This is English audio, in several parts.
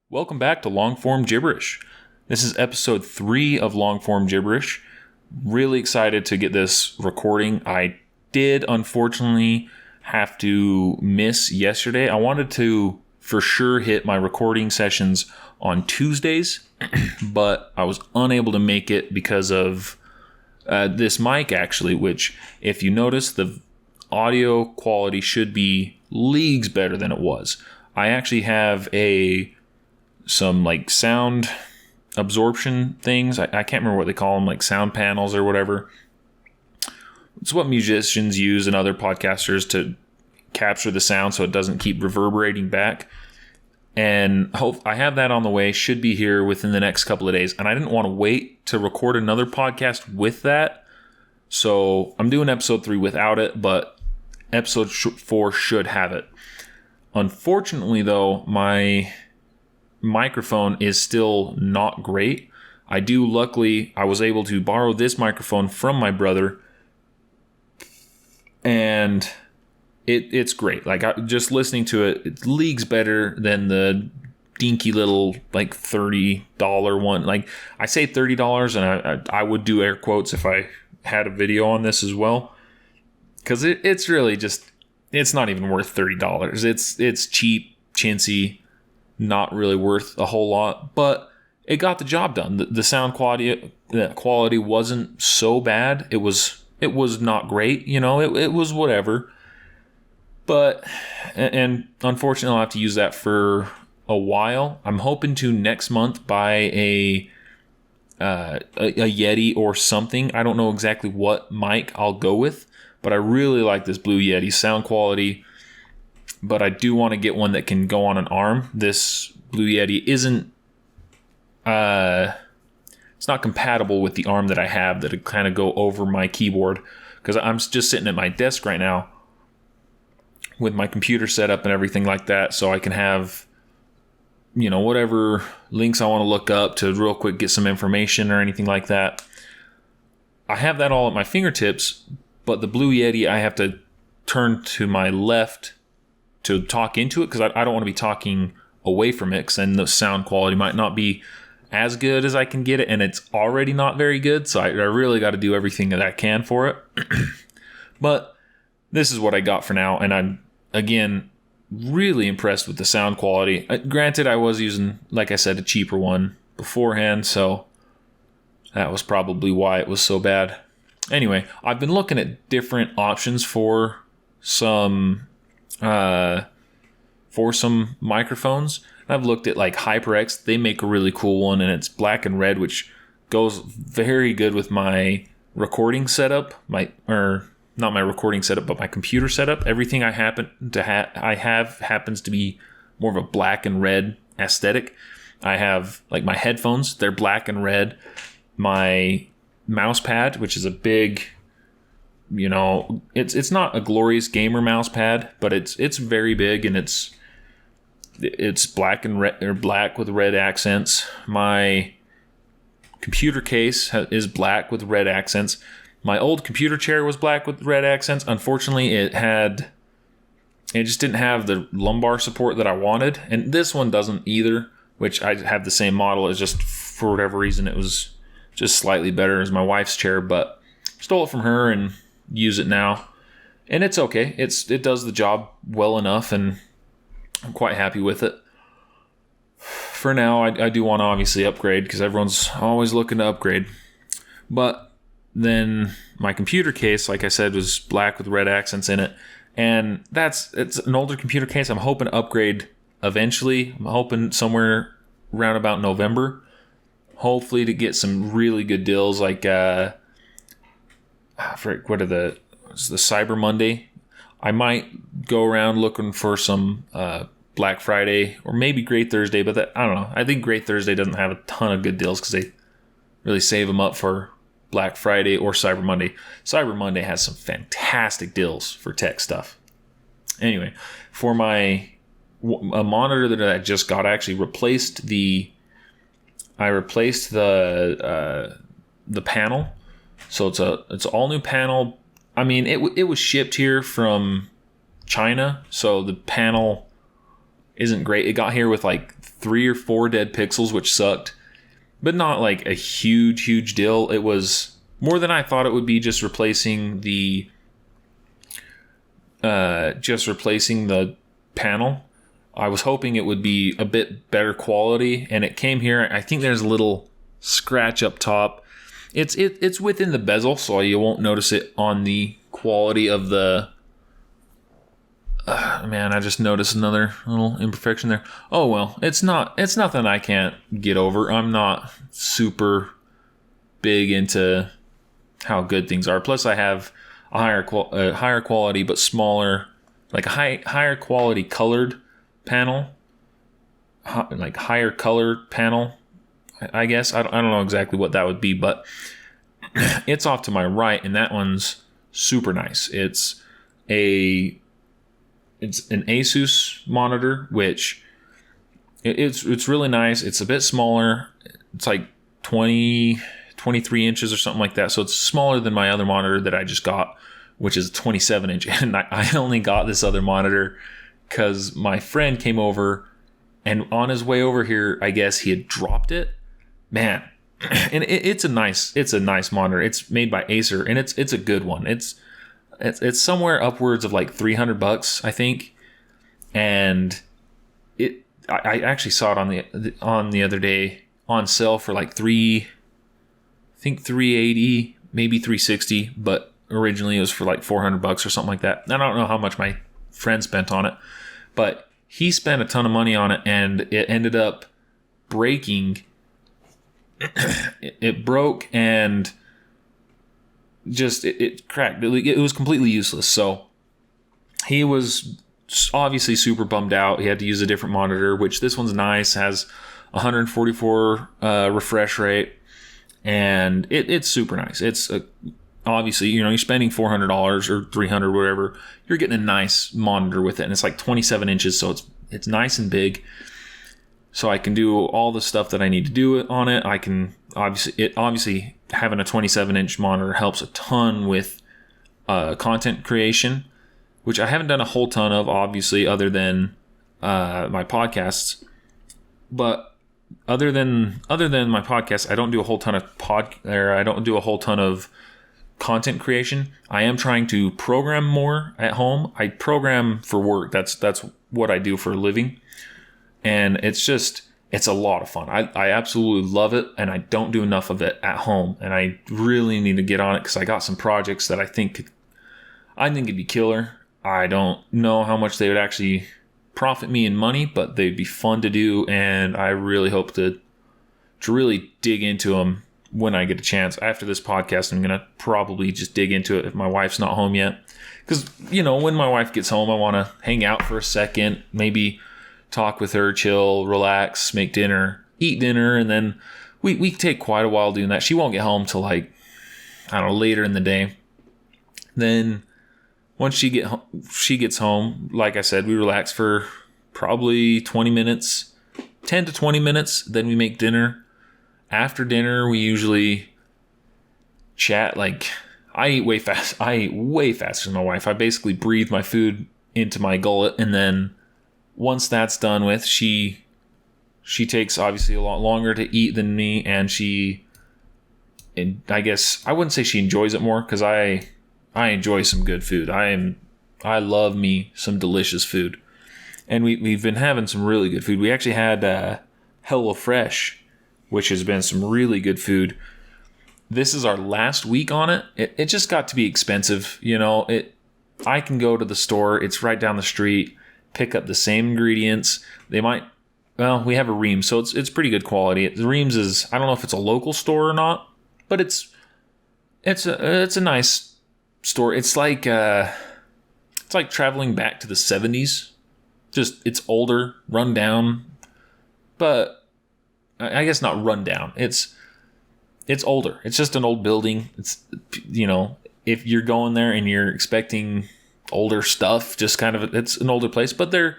Welcome back to Longform Gibberish. This is episode 3 of Longform Gibberish. Really excited to get this recording. I did unfortunately have to miss yesterday. I wanted to for sure hit my recording sessions on Tuesdays, but I was unable to make it because of this mic actually, which if you notice, the audio quality should be leagues better than it was. I actually have some like sound absorption things. I can't remember what they call them, like sound panels or whatever. It's what musicians use and other podcasters to capture the sound so it doesn't keep reverberating back. And I have that on the way, should be here within the next couple of days. And I didn't want to wait to record another podcast with that. So I'm doing episode 3 without it, but episode 4 should have it. Unfortunately, though, my microphone is still not great. Luckily, I was able to borrow this microphone from my brother, and it's great. Like, just listening to it, it's leagues better than the dinky little like $30 one. Like, I say $30, and I would do air quotes if I had a video on this as well, because it's really just, it's not even worth $30. It's cheap, chintzy, not really worth a whole lot, but it got the job done. The sound quality wasn't so bad. It was not great, it was whatever. But, and unfortunately I'll have to use that for a while. I'm hoping to next month buy a Yeti or something. I don't know exactly what mic I'll go with, but I really like this Blue Yeti sound quality. But I do want to get one that can go on an arm. This Blue Yeti isn't, it's not compatible with the arm that I have that'll kind of go over my keyboard, because I'm just sitting at my desk right now with my computer set up and everything like that, so I can have, whatever links I want to look up to real quick get some information or anything like that. I have that all at my fingertips, but the Blue Yeti, I have to turn to my left to talk into it, because I don't want to be talking away from it, because then the sound quality might not be as good as I can get it, and it's already not very good, so I really got to do everything that I can for it. But this is what I got for now, and I'm, again, really impressed with the sound quality. Granted, I was using, like I said, a cheaper one beforehand, so that was probably why it was so bad. Anyway, I've been looking at different options for some microphones. I've looked at like HyperX. They make a really cool one, and it's black and red, which goes very good with my recording setup. Not my recording setup, but my computer setup. Everything I have happens to be more of a black and red aesthetic. I have like my headphones, they're black and red. My mouse pad, which is a big, it's not a glorious gamer mouse pad, but it's very big, and it's black and red, or black with red accents. My computer case is black with red accents. My old computer chair was black with red accents. Unfortunately, it just didn't have the lumbar support that I wanted, and this one doesn't either, which I have the same model. It's just, for whatever reason, it was just slightly better as my wife's chair, but stole it from her and use it now, and it's okay. It does the job well enough, and I'm quite happy with it. For now, I do want to obviously upgrade, because everyone's always looking to upgrade. But then my computer case, like I said, was black with red accents in it, and it's an older computer case. I'm hoping to upgrade eventually. I'm hoping somewhere around about November, hopefully, to get some really good deals, like what are the Cyber Monday. I might go around looking for some Black Friday or maybe Great Thursday, but I don't know. I think Great Thursday doesn't have a ton of good deals, because they really save them up for Black Friday or Cyber Monday. Cyber Monday has some fantastic deals for tech stuff. Anyway, for a monitor that I just got, I actually replaced the panel. So it's all new panel. I mean, it was shipped here from China, so the panel isn't great. It got here with like 3 or 4 dead pixels, which sucked, but not like a huge deal. It was more than I thought it would be, just replacing the panel. I was hoping it would be a bit better quality, and it came here. I think there's a little scratch up top. It's within the bezel, so you won't notice it on the quality of the. Man, I just noticed another little imperfection there. Oh well, it's nothing I can't get over. I'm not super big into how good things are. Plus, I have a higher quality but smaller, like a higher quality colored panel, like higher colored panel. I guess I don't know exactly what that would be, but it's off to my right, and that one's super nice. It's an Asus monitor, which it's really nice. It's a bit smaller. It's like 23 inches or something like that. So it's smaller than my other monitor that I just got, which is a 27 inch. And I only got this other monitor because my friend came over, and on his way over here, I guess he had dropped it. Man, and it's a nice monitor. It's made by Acer, and it's a good one. It's somewhere upwards of like $300, I think. And I actually saw it on the other day on sale for like $380, maybe $360, but originally it was for like $400 or something like that. I don't know how much my friend spent on it, but he spent a ton of money on it, and it ended up breaking. It broke, and just it cracked. It was completely useless. So he was obviously super bummed out. He had to use a different monitor, which this one's nice, has 144 refresh rate, and it's super nice. It's obviously, you're spending $400 or $300, whatever. You're getting a nice monitor with it, and it's like 27 inches, so it's nice and big. So I can do all the stuff that I need to do on it. I can obviously having a 27-inch monitor helps a ton with content creation, which I haven't done a whole ton of, obviously, other than my podcasts. But other than my podcast, I don't do a whole ton of I don't do a whole ton of content creation. I am trying to program more at home. I program for work. That's what I do for a living. And it's a lot of fun. I absolutely love it, and I don't do enough of it at home. And I really need to get on it because I got some projects that I think it'd be killer. I don't know how much they would actually profit me in money, but they'd be fun to do, and I really hope to really dig into them when I get a chance. After this podcast, I'm going to probably just dig into it if my wife's not home yet. Because, when my wife gets home, I want to hang out for a second, maybe talk with her, chill, relax, make dinner, eat dinner, and then we take quite a while doing that. She won't get home till like, I don't know, later in the day. Then once she gets home, like I said, we relax for probably 20 minutes, 10 to 20 minutes. Then we make dinner. After dinner, we usually chat. Like, I eat way faster than my wife. I basically breathe my food into my gullet, and then once that's done with, she takes obviously a lot longer to eat than me, and I guess I wouldn't say she enjoys it more, because I enjoy some good food. I love me some delicious food, and we've been having some really good food. We actually had HelloFresh, which has been some really good food. This is our last week on it. It just got to be expensive, I can go to the store. It's right down the street. Pick up the same ingredients. We have a Reams, so it's pretty good quality. The Reams is, I don't know if it's a local store or not, but it's a nice store. It's like traveling back to the 70s. Just, it's older, run down, but I guess not run down. It's older. It's just an old building. It's, if you're going there and you're expecting older stuff, just kind of, it's an older place, but the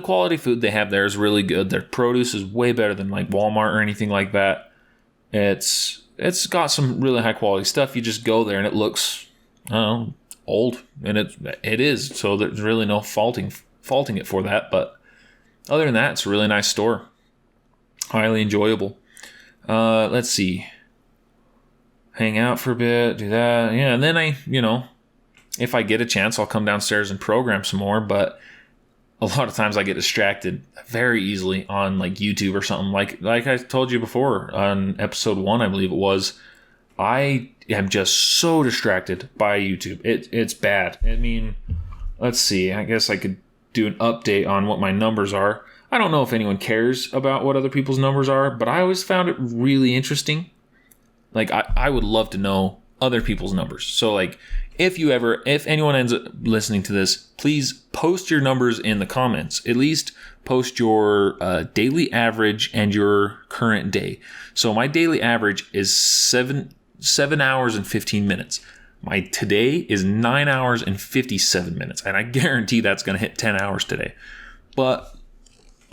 quality food they have there is really good. Their produce is way better than like Walmart or anything like that. It's got some really high quality stuff. You just go there and it looks, old, and it is. So there's really no faulting it for that. But other than that, it's a really nice store. Highly enjoyable. Let's see. Hang out for a bit, do that. Yeah, and then if I get a chance, I'll come downstairs and program some more. But a lot of times I get distracted very easily on like YouTube or something. Like I told you before on episode 1, I believe it was, I am just so distracted by YouTube. It's bad. I mean, let's see. I guess I could do an update on what my numbers are. I don't know if anyone cares about what other people's numbers are, but I always found it really interesting. Like, I would love to know other people's numbers. So, like, if anyone ends up listening to this, please post your numbers in the comments. At least post your daily average and your current day. So, my daily average is 7 hours and 15 minutes. My today is 9 hours and 57 minutes. And I guarantee that's going to hit 10 hours today. But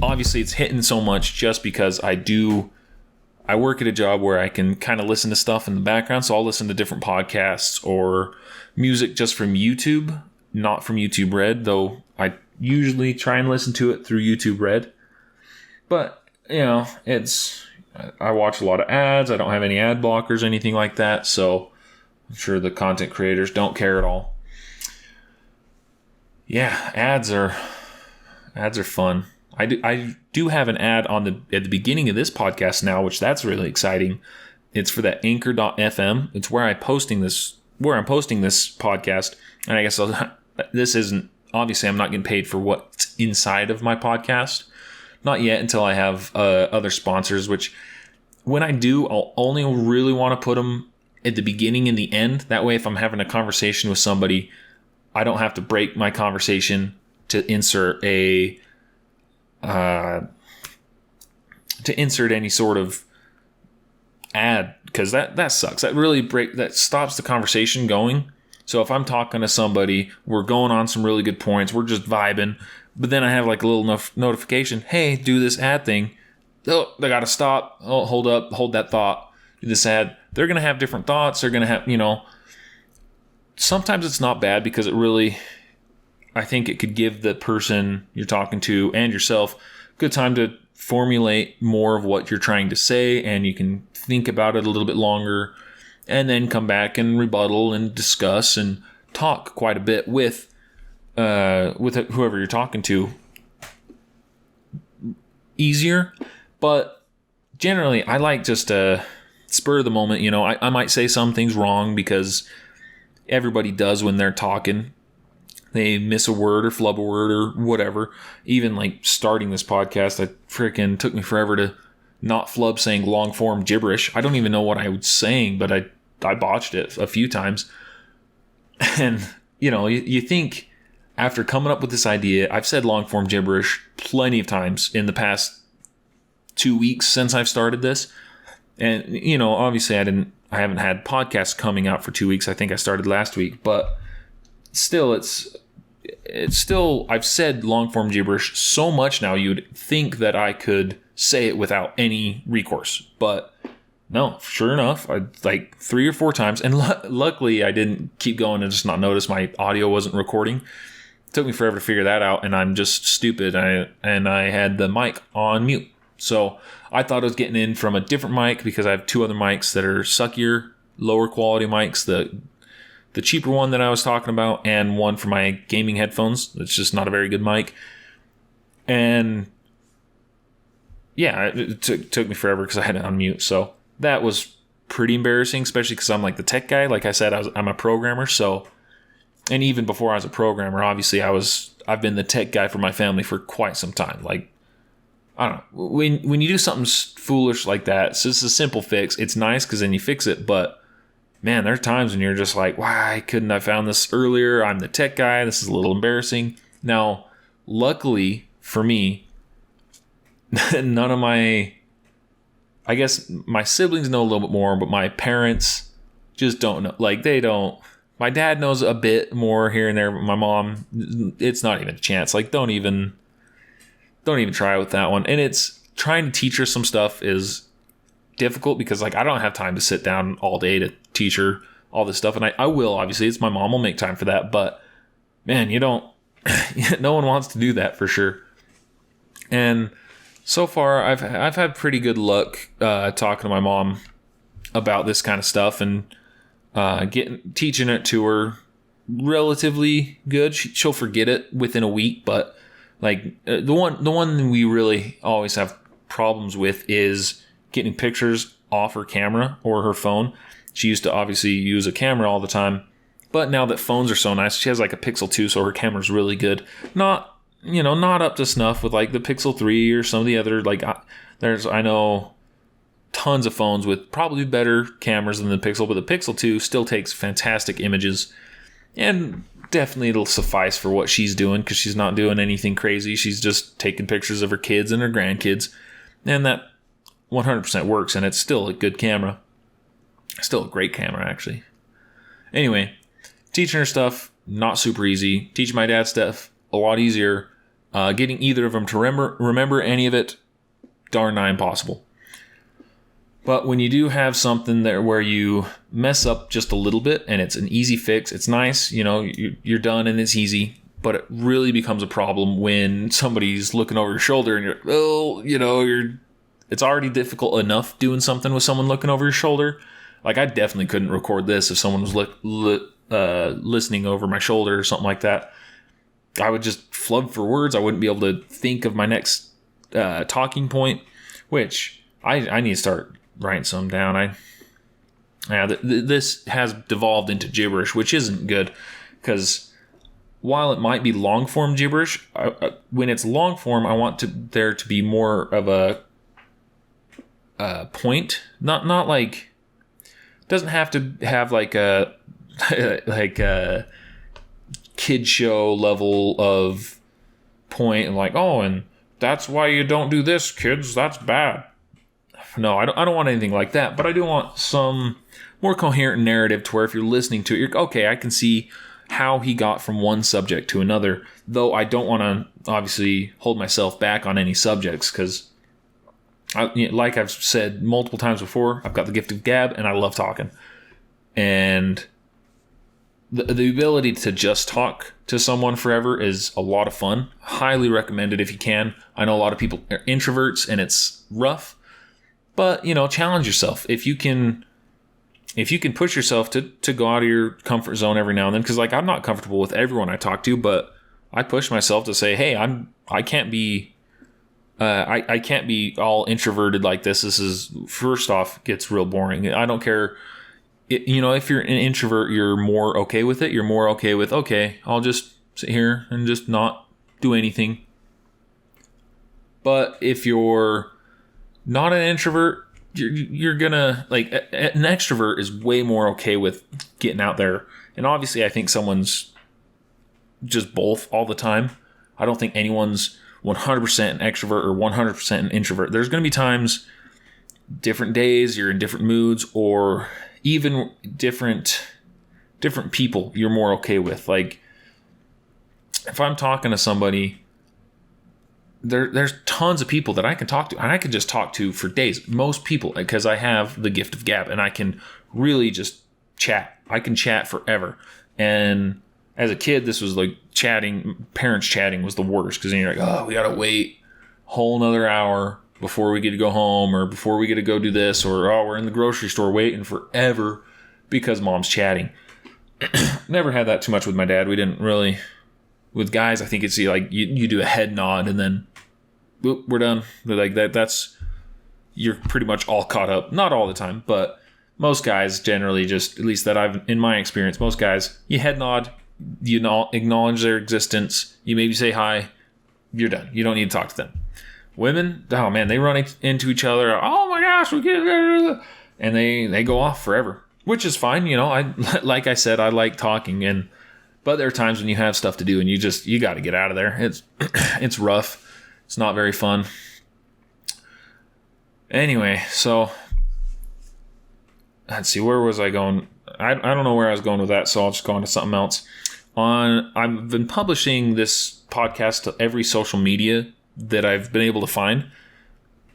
obviously, it's hitting so much just because I work at a job where I can kind of listen to stuff in the background. So I'll listen to different podcasts or music just from YouTube, not from YouTube Red, though I usually try and listen to it through YouTube Red. But, I watch a lot of ads. I don't have any ad blockers, anything like that. So I'm sure the content creators don't care at all. Yeah, ads are fun. I do have an ad at the beginning of this podcast now, which that's really exciting. It's for that anchor.fm. It's where I'm posting this podcast. And I guess this isn't, obviously I'm not getting paid for what's inside of my podcast. Not yet, until I have other sponsors, which when I do, I'll only really want to put them at the beginning and the end. That way, if I'm having a conversation with somebody, I don't have to break my conversation to insert any sort of ad, because that sucks. That stops the conversation going. So if I'm talking to somebody, we're going on some really good points, we're just vibing, but then I have like a little notification, hey, do this ad thing. Oh, they gotta stop. Oh, hold up, hold that thought. Do this ad. They're gonna have different thoughts. They're gonna have, sometimes it's not bad because it really, I think it could give the person you're talking to and yourself good time to formulate more of what you're trying to say, and you can think about it a little bit longer and then come back and rebuttal and discuss and talk quite a bit with whoever you're talking to. Easier, but generally I like just a spur of the moment. I might say some things wrong because everybody does when they're talking. They miss a word or flub a word or whatever. Even like starting this podcast, it freaking took me forever to not flub saying long form gibberish. I don't even know what I was saying, but I botched it a few times. And, you think after coming up with this idea, I've said long form gibberish plenty of times in the past 2 weeks since I've started this. And, obviously I haven't had podcasts coming out for 2 weeks. I think I started last week, but still, it's still, I've said long form gibberish so much now, you'd think that I could say it without any recourse, but no, sure enough, I like 3 or 4 times, and luckily I didn't keep going and just not notice my audio wasn't recording. It took me forever to figure that out, and I'm just stupid, and I had the mic on mute. So I thought I was getting in from a different mic because I have 2 other mics that are suckier, lower quality mics, the cheaper one that I was talking about, and one for my gaming headphones. It's just not a very good mic. And yeah, it took me forever because I had it on mute. So that was pretty embarrassing, especially because I'm like the tech guy. Like I said, I'm a programmer. So, and even before I was a programmer, obviously I've been the tech guy for my family for quite some time. Like, I don't know, when you do something foolish like that, so it's a simple fix. It's nice because then you fix it, but man, there are times when you're just like, why couldn't I found this earlier? I'm the tech guy. This is a little embarrassing. Now, luckily for me, none of I guess my siblings know a little bit more, but my parents just don't know. Like, they don't. My dad knows a bit more here and there, but my mom, it's not even a chance. Like, don't even try with that one. And it's trying to teach her some stuff is difficult because, like, I don't have time to sit down all day to teach her all this stuff. And I will, obviously. It's my mom will make time for that. But, man, no one wants to do that for sure. And so far, I've had pretty good luck talking to my mom about this kind of stuff and teaching it to her relatively good. She'll forget it within a week, but like the one we really always have problems with is getting pictures off her camera or her phone. She used to obviously use a camera all the time, but now that phones are so nice, she has like a Pixel 2, so her camera's really good. Not up to snuff with like the Pixel 3 or some of the other, like I know tons of phones with probably better cameras than the Pixel, but the Pixel 2 still takes fantastic images, and definitely it'll suffice for what she's doing because she's not doing anything crazy. She's just taking pictures of her kids and her grandkids, and that 100% works, and it's still a good camera. Still a great camera, actually. Anyway, teaching her stuff, not super easy. Teaching my dad stuff, a lot easier. Getting either of them to remember any of it, darn nigh impossible. But when you do have something there where you mess up just a little bit and it's an easy fix, it's nice, you're done and it's easy. But it really becomes a problem when somebody's looking over your shoulder and it's already difficult enough doing something with someone looking over your shoulder. Like, I definitely couldn't record this if someone was listening over my shoulder or something like that. I would just flub for words. I wouldn't be able to think of my next talking point, which I need to start writing some down. This has devolved into gibberish, which isn't good, because while it might be long form gibberish, when it's long form, I want there to be more of a point, not like, doesn't have to have like a kid show level of point and like, oh, and that's why you don't do this, kids, that's bad. No, I don't want anything like that, but I do want some more coherent narrative to where if you're listening to it, you're okay, I can see how he got from one subject to another, though I don't want to obviously hold myself back on any subjects, because like I've said multiple times before, I've got the gift of gab and I love talking. And the ability to just talk to someone forever is a lot of fun. Highly recommended if you can. I know a lot of people are introverts and it's rough, but challenge yourself. If you can push yourself to go out of your comfort zone every now and then, because like I'm not comfortable with everyone I talk to, but I push myself to say, hey, I can't be all introverted like this. This is, first off, gets real boring. I don't care. If you're an introvert, you're more okay with it. You're more okay with, okay, I'll just sit here and just not do anything. But if you're not an introvert, you're gonna, like, an extrovert is way more okay with getting out there. And obviously I think someone's just both all the time. I don't think anyone's 100% an extrovert or 100% an introvert. There's going to be times, different days, you're in different moods, or even different people you're more okay with. Like, if I'm talking to somebody, there's tons of people that I can talk to, and I can just talk to for days. Most people, because I have the gift of gab, and I can really just chat. I can chat forever. And as a kid, this was like parents chatting was the worst, because then you're like, oh, we gotta wait a whole another hour before we get to go home, or before we get to go do this, or oh, we're in the grocery store waiting forever because mom's chatting. Never had that too much with my dad. We didn't really. With guys, I think it's like you do a head nod and then whoop, we're done. Like that's, you're pretty much all caught up. Not all the time, but most guys generally, just at least that I've, in my experience, most guys, you head nod, you acknowledge their existence, you maybe say hi, you're done. You don't need to talk to them. Women, oh man, they run into each other. Oh my gosh, and they go off forever, which is fine. I, like I said, I like talking, but there are times when you have stuff to do and you got to get out of there. It's rough. It's not very fun. Anyway, so let's see, where was I going? I don't know where I was going with that, so I'll just go on to something else. I've been publishing this podcast to every social media that I've been able to find.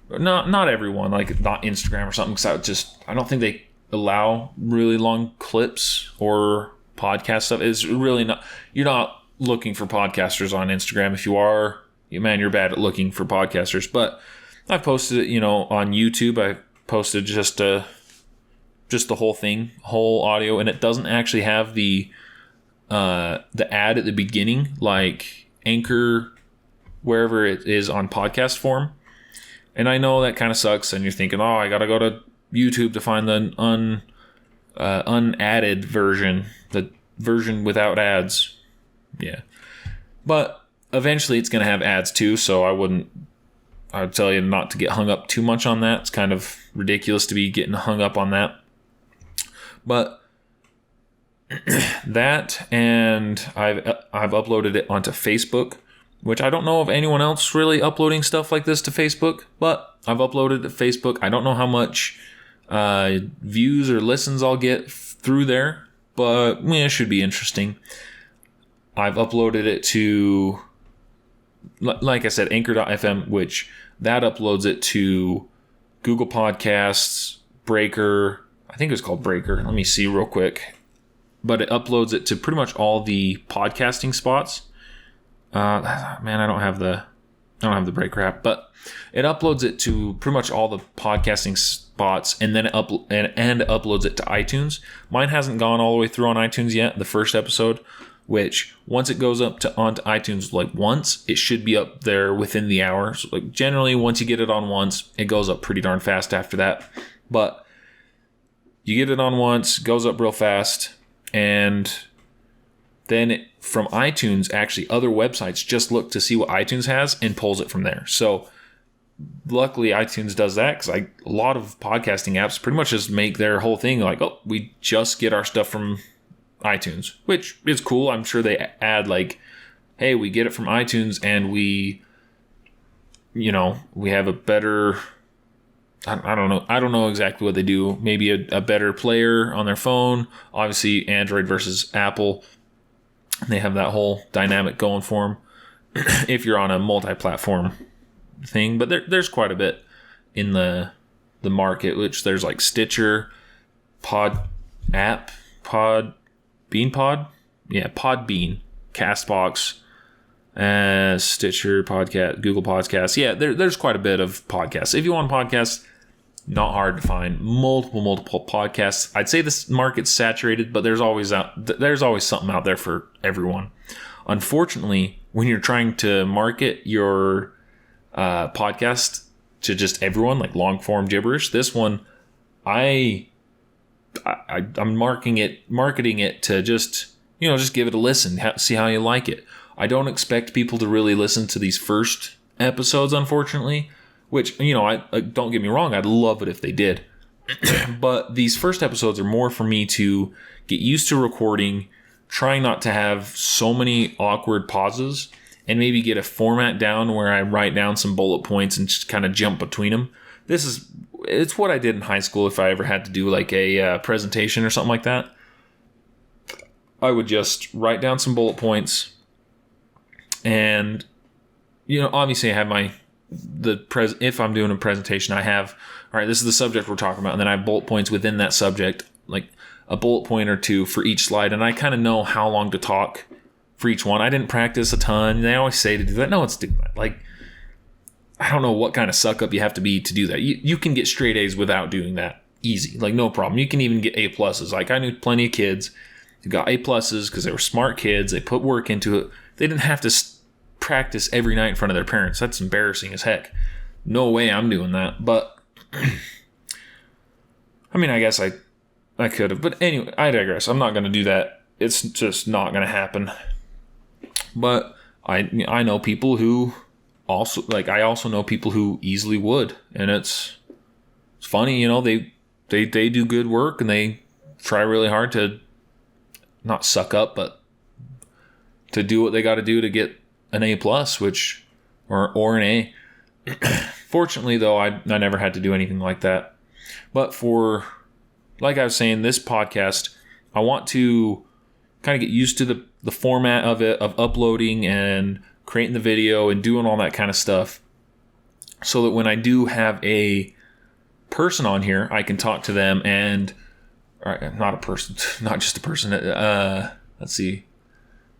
Not everyone, like not Instagram or something, because I don't think they allow really long clips or podcast stuff. Is really not. You're not looking for podcasters on Instagram. If you are, man, you're bad at looking for podcasters. But I've posted it, on YouTube. I posted just the whole thing, whole audio, and it doesn't actually have the ad at the beginning like Anchor, wherever it is on podcast form. And I know that kind of sucks, and you're thinking, oh, I gotta go to YouTube to find the unadded version, the version without ads. Yeah, but eventually it's gonna have ads too, so I'd tell you not to get hung up too much on that. It's kind of ridiculous to be getting hung up on that. But that, and I've uploaded it onto Facebook, which I don't know of anyone else really uploading stuff like this to Facebook, but I've uploaded to Facebook. I don't know how much views or listens I'll get through there, but it should be interesting. I've uploaded it to, like I said, Anchor.fm, which that uploads it to Google Podcasts, Breaker. I think it was called Breaker. Let me see real quick. But it uploads it to pretty much all the podcasting spots. Man, I don't have the Breaker app, but it uploads it to pretty much all the podcasting spots, and then uploads it to iTunes. Mine hasn't gone all the way through on iTunes yet. The first episode, which once it goes up onto iTunes once, it should be up there within the hour. So generally, once you get it on once, it goes up pretty darn fast after that. But you get it on once, goes up real fast, and then from iTunes, actually other websites just look to see what iTunes has and pulls it from there. So luckily iTunes does that, because a lot of podcasting apps pretty much just make their whole thing like, oh, we just get our stuff from iTunes, which is cool. I'm sure they add hey, we get it from iTunes, and we have a better, I don't know exactly what they do. Maybe a better player on their phone. Obviously, Android versus Apple, they have that whole dynamic going for them if you're on a multi-platform thing. But there's quite a bit in the market, which there's like Stitcher, Podbean, Castbox, Stitcher, Podcast, Google Podcasts. Yeah, there's quite a bit of podcasts. If you want podcasts, not hard to find. Multiple podcasts. I'd say this market's saturated, but there's always something out there for everyone. Unfortunately, when you're trying to market your podcast to just everyone, like long form gibberish, this one, I'm marketing it to just give it a listen, see how you like it. I don't expect people to really listen to these first episodes, unfortunately, which, I don't get me wrong, I'd love it if they did. But these first episodes are more for me to get used to recording, trying not to have so many awkward pauses, and maybe get a format down where I write down some bullet points and just kind of jump between them. It's what I did in high school if I ever had to do like a presentation or something like that. I would just write down some bullet points, and obviously I have if I'm doing a presentation, I have, all right, this is the subject we're talking about, and then I have bullet points within that subject, like a bullet point or two for each slide, and I kind of know how long to talk for each one. I didn't practice a ton. They always say to do that. No one's doing that. Like, I don't know what kind of suck up you have to be to do that. You can get straight A's without doing that. Easy, like no problem. You can even get A pluses. Like, I knew plenty of kids who got A pluses because they were smart kids. They put work into it. They didn't have to practice every night in front of their parents. That's embarrassing as heck. No way I'm doing that. But I mean, I guess I could have. But anyway, I digress. I'm not going to do that. It's just not going to happen. But I know people who also, I also know people who easily would, and it's funny, they do good work, and they try really hard to not suck up, but to do what they got to do to get an A plus, or an A. Fortunately, though, I never had to do anything like that. But like I was saying, this podcast, I want to kind of get used to the format of it, of uploading and creating the video and doing all that kind of stuff, so that when I do have a person on here, I can talk to them and, not just a person. Let's see.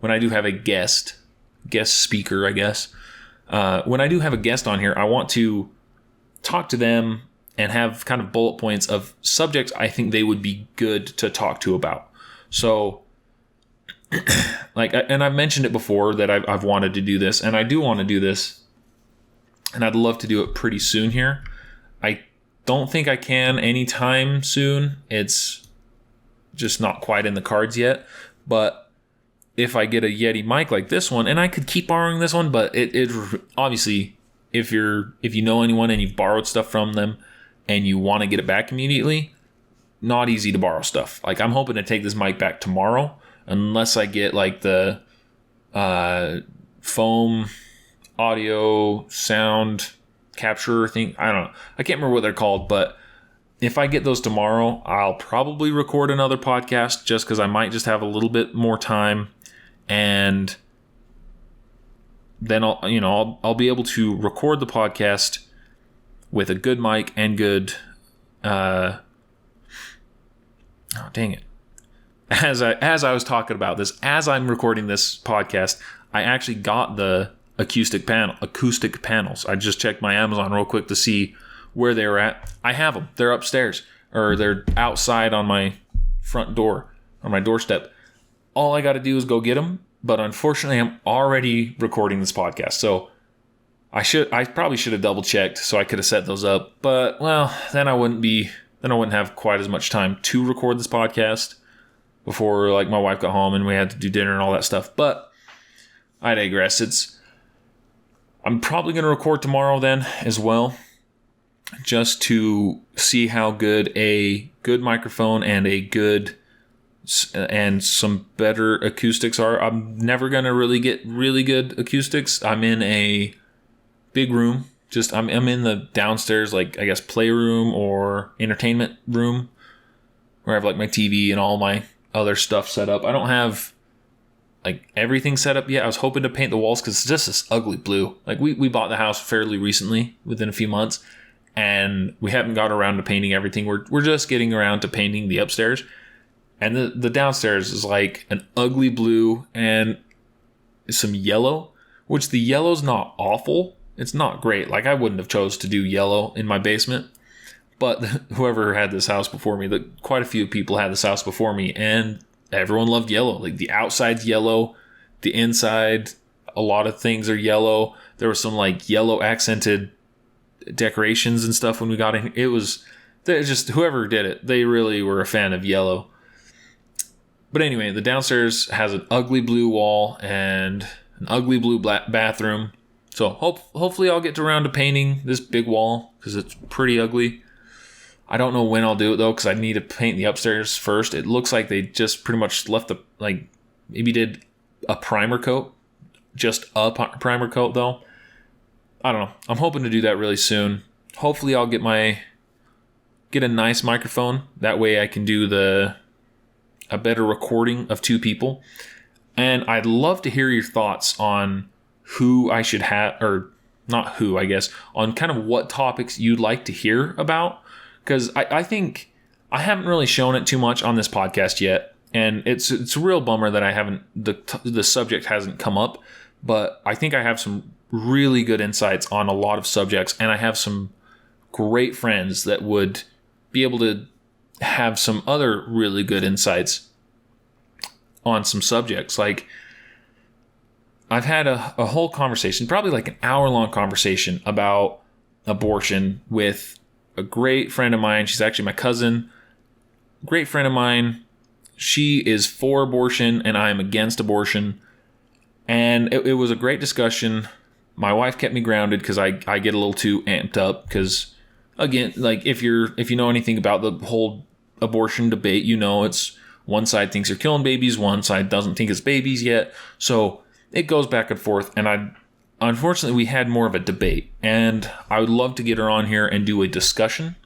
When I do have a guest speaker, I guess, when I do have a guest on here, I want to talk to them and have kind of bullet points of subjects I think they would be good to talk to about. So, and I've mentioned it before that I've wanted to do this, and I do want to do this, and I'd love to do it pretty soon here. I don't think I can anytime soon. It's just not quite in the cards yet. But if I get a Yeti mic like this one, and I could keep borrowing this one, but it obviously, if you know anyone and you've borrowed stuff from them and you want to get it back immediately, not easy to borrow stuff. Like, I'm hoping to take this mic back tomorrow, unless I get like the foam audio sound capture thing. I don't know. I can't remember what they're called, but if I get those tomorrow, I'll probably record another podcast just because I might just have a little bit more time, and then I'll be able to record the podcast with a good mic and good oh, dang it. As I was talking about this, as I'm recording this podcast, I actually got the acoustic panels. I just checked my Amazon real quick to see where they were at. I have them. They're upstairs, or they're outside on my front door, on my doorstep. All I got to do is go get them. But unfortunately, I'm already recording this podcast, so I probably should have double checked so I could have set those up. But well, then I wouldn't have quite as much time to record this podcast before like my wife got home and we had to do dinner and all that stuff. But I digress. I'm probably going to record tomorrow then as well, just to see how good a good microphone and some better acoustics are. I'm never going to really get really good acoustics. I'm in a big room. I'm in the downstairs, like, I guess, playroom or entertainment room, where I have like my TV and all my other stuff set up. I don't have like everything set up yet. I was hoping to paint the walls because it's just this ugly blue. Like, we bought the house fairly recently, within a few months, and we haven't got around to painting everything. We're just getting around to painting the upstairs. And the downstairs is like an ugly blue and some yellow, which the yellow's not awful. It's not great. Like, I wouldn't have chose to do yellow in my basement. But whoever had this house before me, quite a few people had this house before me, and everyone loved yellow. Like, the outside's yellow, the inside, a lot of things are yellow. There was some like yellow accented decorations and stuff when we got in. It was just, whoever did it, they really were a fan of yellow. But anyway, the downstairs has an ugly blue wall and an ugly blue bathroom. So hopefully I'll get around to painting this big wall because it's pretty ugly. I don't know when I'll do it though, because I need to paint the upstairs first. It looks like they just pretty much left maybe did a primer coat, just a primer coat though. I don't know. I'm hoping to do that really soon. Hopefully I'll get a nice microphone. That way I can do a better recording of two people. And I'd love to hear your thoughts on who I should have, or not who, I guess, on kind of what topics you'd like to hear about. Because I think I haven't really shown it too much on this podcast yet. And it's a real bummer that the subject hasn't come up. But I think I have some really good insights on a lot of subjects. And I have some great friends that would be able to have some other really good insights on some subjects. Like, I've had a whole conversation, probably like an hour-long conversation about abortion with a great friend of mine. She's actually my cousin. Great friend of mine. She is for abortion and I am against abortion. And it was a great discussion. My wife kept me grounded because I get a little too amped up because, again, like, if you know anything about the whole abortion debate, you know it's one side thinks you're killing babies, one side doesn't think it's babies yet. So it goes back and forth. And unfortunately, we had more of a debate. And I would love to get her on here and do a discussion.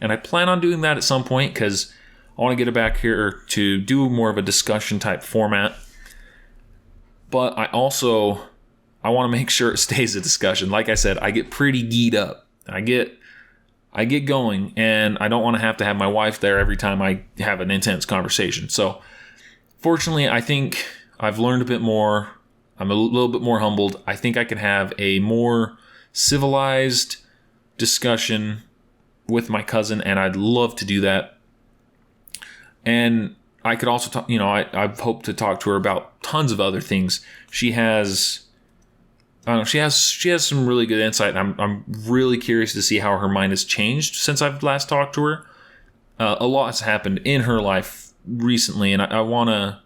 And I plan on doing that at some point because I want to get her back here to do more of a discussion type format. But I want to make sure it stays a discussion. Like I said, I get pretty geeked up. I get going, and I don't want to have my wife there every time I have an intense conversation. So fortunately, I think I've learned a bit more. I'm a little bit more humbled. I think I can have a more civilized discussion with my cousin, and I'd love to do that. And I could also talk, I've hoped to talk to her about tons of other things. She has, I don't know, she has some really good insight. I'm really curious to see how her mind has changed since I've last talked to her. A lot has happened in her life recently, and I want to,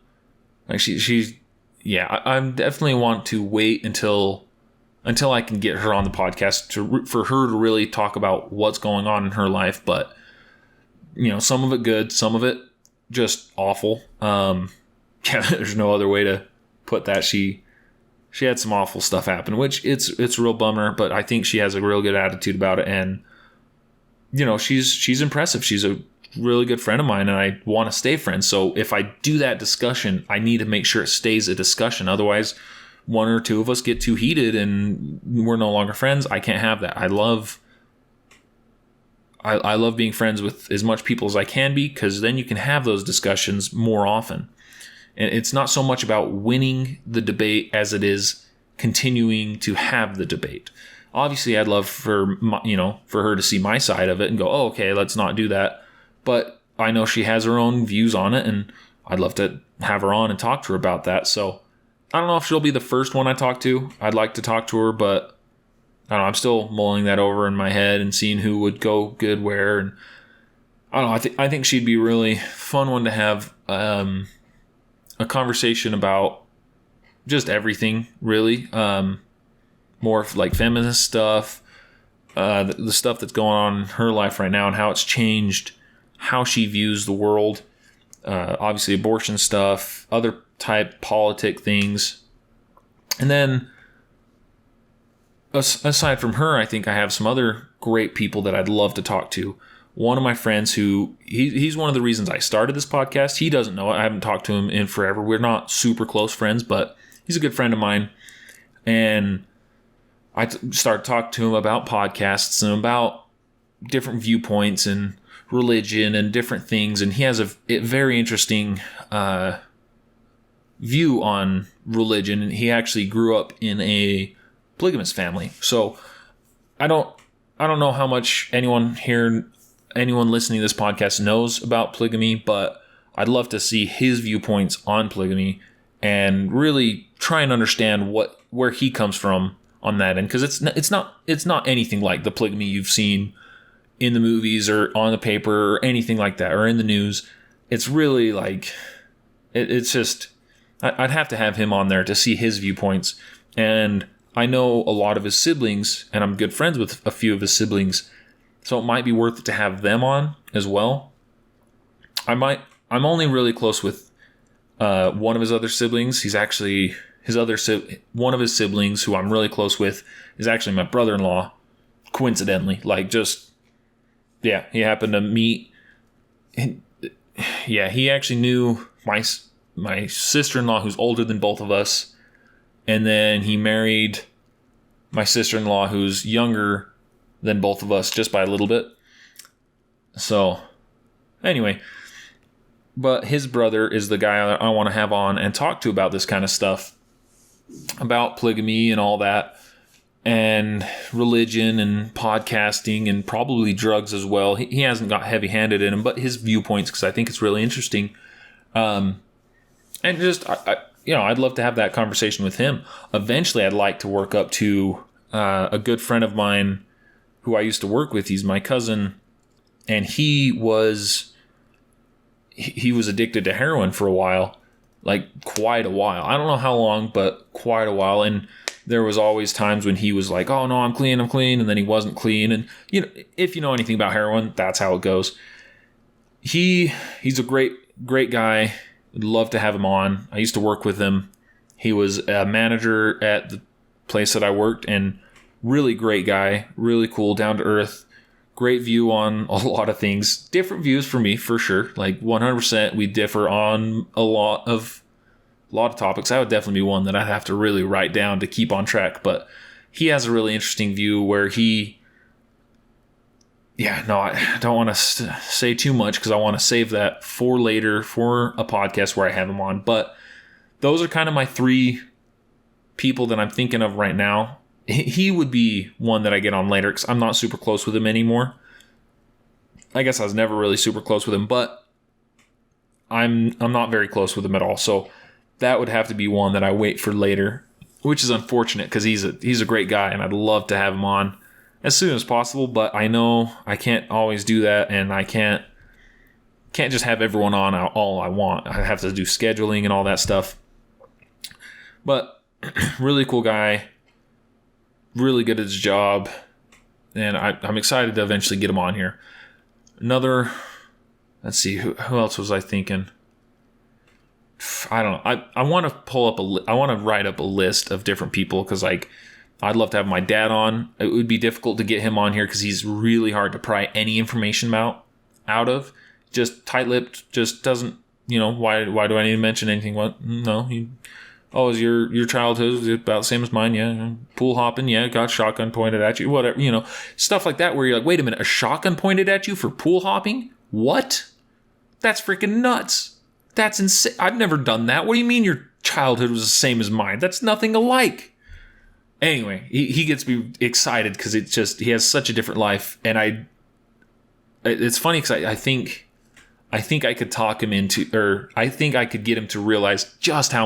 like, I definitely want to wait until I can get her on the podcast for her to really talk about what's going on in her life. But, some of it good, some of it just awful. There's no other way to put that. She had some awful stuff happen, which it's a real bummer, but I think she has a real good attitude about it. And, she's impressive. She's a really good friend of mine, and I want to stay friends. So if I do that discussion, I need to make sure it stays a discussion. Otherwise, one or two of us get too heated and we're no longer friends. I can't have that. I love being friends with as much people as I can be, because then you can have those discussions more often. And it's not so much about winning the debate as it is continuing to have the debate. Obviously, I'd love for her to see my side of it and go, oh, okay, let's not do that. But I know she has her own views on it, and I'd love to have her on and talk to her about that. So I don't know if she'll be the first one I talk to. I'd like to talk to her, but I don't know. I'm still mulling that over in my head and seeing who would go good where. And I don't know. I think she'd be a really fun one to have a conversation about just everything, really. More of like feminist stuff, the stuff that's going on in her life right now and how it's changed how she views the world. Obviously abortion stuff, other type politic things. And then aside from her, I think I have some other great people that I'd love to talk to. One of my friends he's one of the reasons I started this podcast. He doesn't know it. I haven't talked to him in forever. We're not super close friends, but he's a good friend of mine. And I started talking to him about podcasts and about different viewpoints and religion and different things. And he has a very interesting view on religion. And he actually grew up in a polygamous family. So I don't know how much anyone listening to this podcast knows about polygamy, but I'd love to see his viewpoints on polygamy and really try and understand where he comes from on that end, because it's not anything like the polygamy you've seen in the movies or on the paper or anything like that or in the news. It's really like it's just I'd have to have him on there to see his viewpoints. And I know a lot of his siblings, and I'm good friends with a few of his siblings, so it might be worth it to have them on as well. I'm only really close with one of his other siblings. He's actually one of his siblings who I'm really close with is actually my brother-in-law, coincidentally. He happened to meet. He actually knew my sister-in-law, who's older than both of us, and then he married my sister-in-law, who's younger than both of us just by a little bit. So, anyway, but his brother is the guy I want to have on and talk to about this kind of stuff, about polygamy and all that, and religion and podcasting and probably drugs as well. He hasn't got heavy-handed in him, but his viewpoints, because I think it's really interesting. And just, I'd love to have that conversation with him. Eventually, I'd like to work up to a good friend of mine who I used to work with. He's my cousin, and he was addicted to heroin for a while, like quite a while. I don't know how long, but quite a while. And there was always times when he was like, "Oh no, I'm clean," and then he wasn't clean. And if you know anything about heroin, that's how it goes. He's a great guy. I'd love to have him on. I used to work with him. He was a manager at the place that I worked, and really great guy, really cool, down to earth, great view on a lot of things. Different views for me, for sure. Like 100%, we differ on a lot of topics. That would definitely be one that I'd have to really write down to keep on track. But he has a really interesting view where I don't want to say too much because I want to save that for later for a podcast where I have him on. But those are kind of my three people that I'm thinking of right now, he would be one that I get on later because I'm not super close with him anymore. I guess I was never really super close with him, but I'm not very close with him at all. So that would have to be one that I wait for later, which is unfortunate because he's a great guy and I'd love to have him on as soon as possible. But I know I can't always do that, and I can't just have everyone on all I want. I have to do scheduling and all that stuff. But really cool guy, really good at his job, and I'm excited to eventually get him on here. Another, let's see, who else was I thinking? I don't know. I want to pull up I want to write up a list of different people because like I'd love to have my dad on. It would be difficult to get him on here because he's really hard to pry any information out of. Just tight-lipped, just doesn't, why do I need to mention anything? What? No, is your childhood about the same as mine? Yeah. Pool hopping, yeah, got shotgun pointed at you, whatever, stuff like that where you're like, wait a minute, a shotgun pointed at you for pool hopping? What? That's freaking nuts. That's insane. I've never done that. What do you mean your childhood was the same as mine? That's nothing alike. Anyway, he gets me excited because he has such a different life. And it's funny because I think I could talk him into, or I think I could get him to realize just how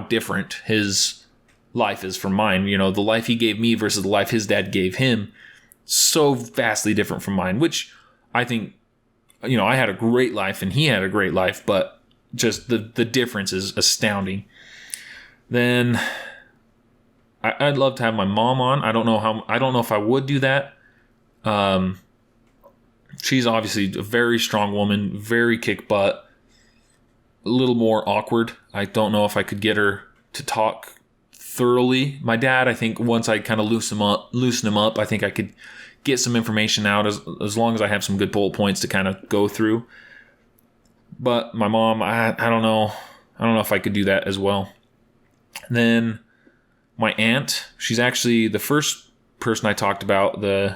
different his life is from mine. The life he gave me versus the life his dad gave him, so vastly different from mine, which I think, I had a great life and he had a great life, but just the difference is astounding. Then I'd love to have my mom on. I don't know if I would do that. She's obviously a very strong woman, very kick butt, a little more awkward. I don't know if I could get her to talk thoroughly. My dad, I think once I kind of loosen him up, I think I could get some information out as long as I have some good bullet points to kind of go through. But my mom, I don't know. I don't know if I could do that as well. And then my aunt, she's actually the first person I talked about, the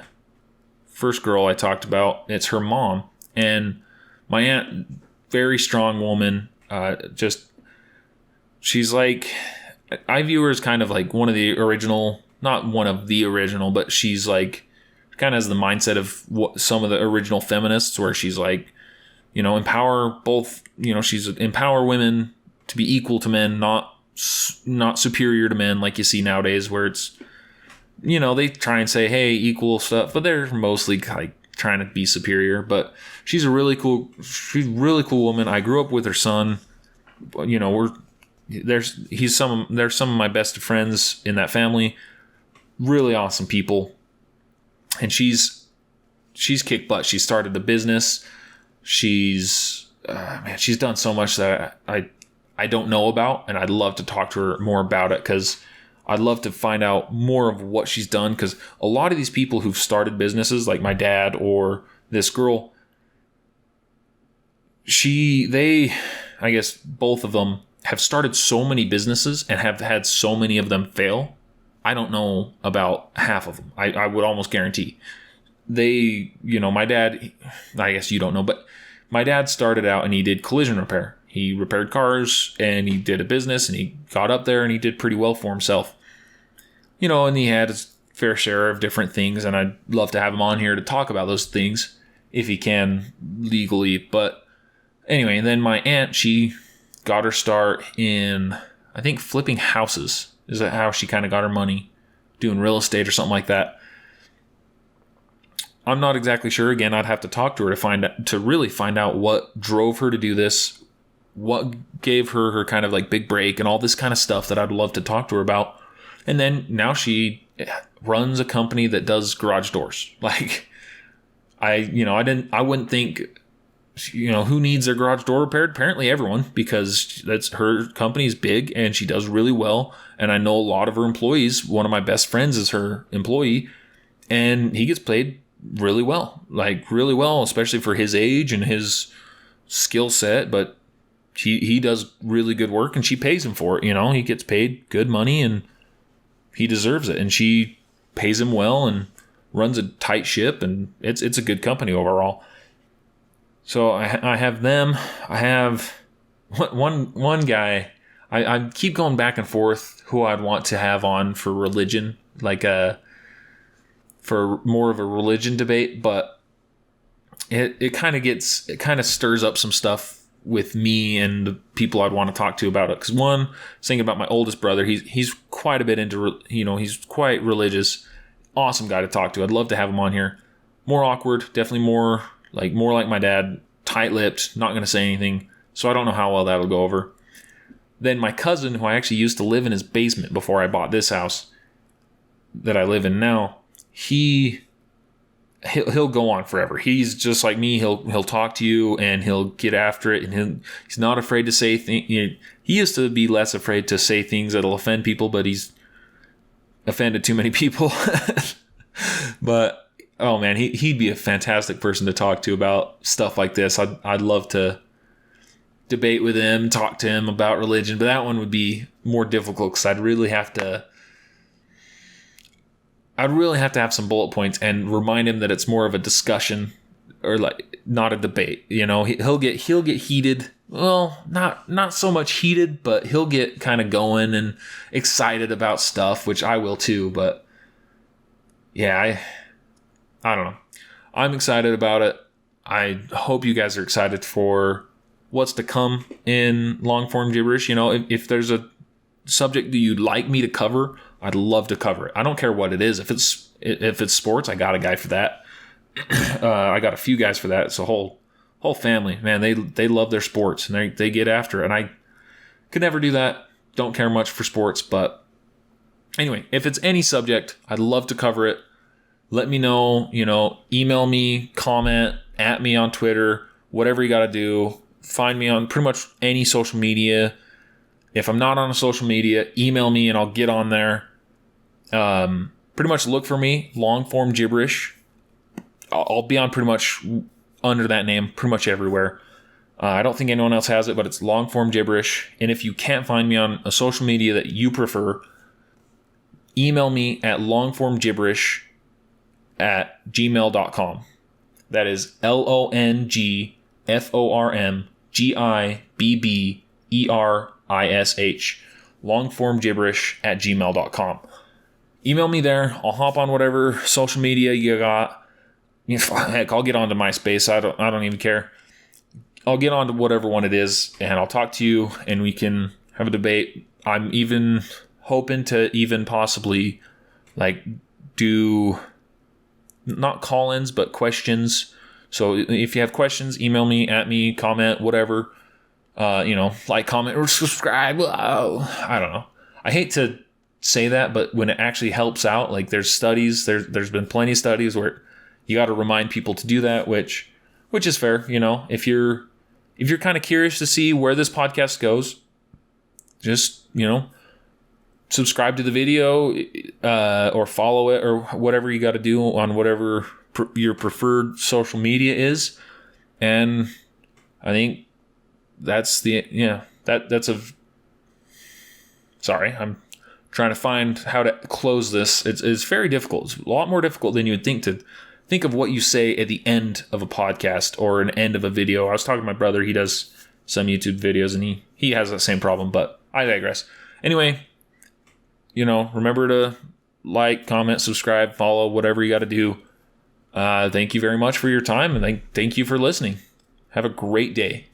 first girl I talked about. It's her mom. And my aunt, very strong woman, she's like, I view her as kind of like one of the original, not one of the original, but she's like, kind of has the mindset of what some of the original feminists, where she's like, empower both, she's empower women to be equal to men, not superior to men like you see nowadays, where it's, they try and say, hey, equal stuff, but they're mostly like trying to be superior. But she's a really cool woman. I grew up with her son. There's some of my best friends in that family. Really awesome people. And she's kicked butt. She started the business. She's done so much that I don't know about, and I'd love to talk to her more about it because I'd love to find out more of what she's done, because a lot of these people who've started businesses, like my dad or this girl, I guess both of them have started so many businesses and have had so many of them fail. I don't know about half of them. I would almost guarantee. My dad, I guess you don't know, but my dad started out and he did collision repair. He repaired cars and he did a business and he got up there and he did pretty well for himself. And he had his fair share of different things, and I'd love to have him on here to talk about those things if he can legally. But anyway, then my aunt, she got her start in, I think, flipping houses. Is that how she kind of got her money? Doing real estate or something like that. I'm not exactly sure. Again, I'd have to talk to her to really find out what drove her to do this, what gave her kind of like big break and all this kind of stuff that I'd love to talk to her about. And then now she runs a company that does garage doors. Like, I wouldn't think, who needs their garage door repaired? Apparently everyone, because her company's big and she does really well. And I know a lot of her employees. One of my best friends is her employee, and he gets paid really well, especially for his age and his skill set. But he does really good work and she pays him for it. He gets paid good money and he deserves it. And she pays him well and runs a tight ship, and it's a good company overall. So I have them. I have one guy. I keep going back and forth who I'd want to have on for religion, like for more of a religion debate, but it kind of stirs up some stuff with me and the people I'd want to talk to about it. Because one, I was thinking about my oldest brother. He's quite a bit into, he's quite religious. Awesome guy to talk to. I'd love to have him on here. More awkward, definitely more like my dad, tight-lipped, not going to say anything. So I don't know how well that'll go over. Then my cousin, who I actually used to live in his basement before I bought this house that I live in now, he'll go on forever. He's just like me. He'll talk to you and he'll get after it, and he's not afraid to say things. He used to be less afraid to say things that'll offend people, but he's offended too many people. But oh man, he'd be a fantastic person to talk to about stuff like this. I'd love to debate with him, talk to him about religion, but that one would be more difficult because I'd really have to have some bullet points and remind him that it's more of a discussion or like not a debate. He'll get heated. Well, not so much heated, but he'll get kind of going and excited about stuff, which I will too. But yeah, I don't know. I'm excited about it. I hope you guys are excited for what's to come in long form gibberish. If there's a subject that you'd like me to cover, I'd love to cover it. I don't care what it is. If it's sports, I got a guy for that. I got a few guys for that. It's a whole family. Man, they love their sports and they get after it. And I could never do that. Don't care much for sports. But anyway, if it's any subject, I'd love to cover it. Let me know. Email me, comment at me on Twitter, whatever you got to do. Find me on pretty much any social media. If I'm not on a social media, email me and I'll get on there. Pretty much look for me, long form gibberish. I'll be on pretty much under that name, pretty much everywhere. I don't think anyone else has it, but it's long form gibberish. And if you can't find me on a social media that you prefer, email me at longformgibberish@gmail.com. That is LONGFORMGIBBERISH, longformgibberish@gmail.com. Email me there. I'll hop on whatever social media you got. Heck, I'll get onto MySpace. I don't even care. I'll get on to whatever one it is, and I'll talk to you, and we can have a debate. I'm even hoping to even possibly do not call-ins, but questions. So if you have questions, email me, at me, comment, whatever. Comment, or subscribe. I don't know. I hate to say that, but when it actually helps out, there's studies, there's been plenty of studies where you got to remind people to do that, which is fair. If you're kind of curious to see where this podcast goes, just, subscribe to the video, or follow it, or whatever you got to do on whatever your preferred social media is. And I think that's sorry, I'm trying to find how to close this. It's very difficult. It's a lot more difficult than you would think to think of what you say at the end of a podcast or an end of a video. I was talking to my brother. He does some YouTube videos and he has that same problem, but I digress. Anyway, remember to like, comment, subscribe, follow, whatever you got to do. Thank you very much for your time, and thank you for listening. Have a great day.